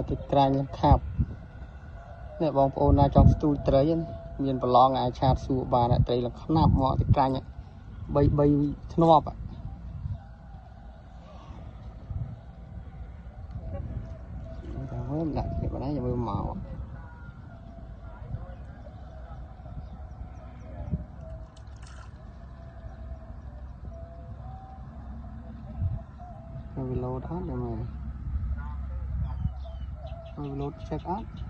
thì canh khap nè bong ôn na trong studio tới miền bờ long ai chát su bà này tới là khắp mọ thì canh bay bay thọp ạ mới đặt cái này giờ mới màu reload hết rồi mà reload check out